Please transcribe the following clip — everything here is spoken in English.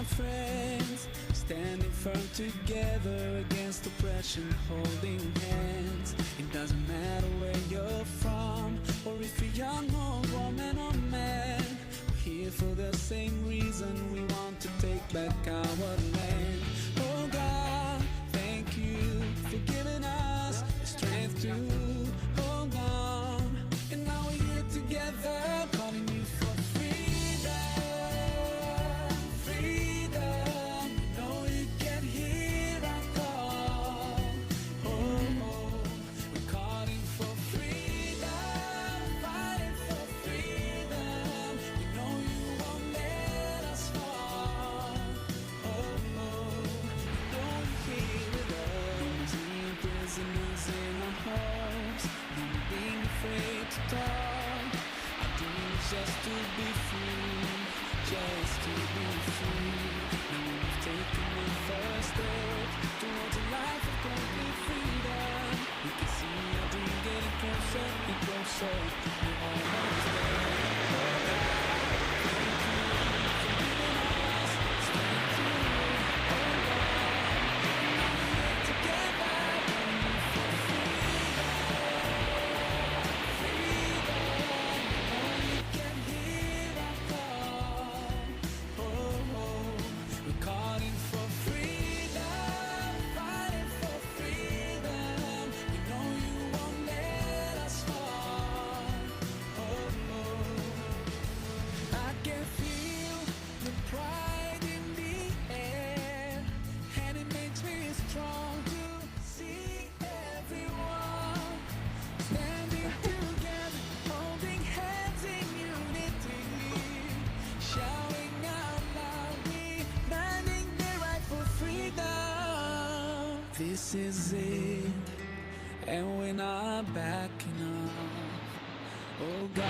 my friends, standing firm together against oppression, holding hands. It doesn't matter where you're from, or if you're young or woman or man. We're here for the same reason, we want to take back our land. Oh God, thank you for giving us the strength to hold on. And now we're here together, calling you for freedom, freedom. You know you can hear our call. Oh, we're calling for freedom, fighting for freedom. We know you won't let us fall. Oh, we know you hear it all. Unseen prisoners in our homes, not being afraid to talk. Our dream is just to be free, just to be free. Now we've taken the first step towards a life of complete freedom. We can see our dream getting closer and closer. We're almost there. Oh God, thank you for giving us strength to hold on. And now we're here together, calling for freedom, freedom. You know you can hear our call. Oh, we're calling for freedom, fighting for freedom. We know you won't let us fall. Oh, I can feel the pride in the air, and it makes me strong to see everyone standing together, holding hands in unity, shouting out loudly, demanding their right for freedom. This is it, and we're not backing up. Oh God,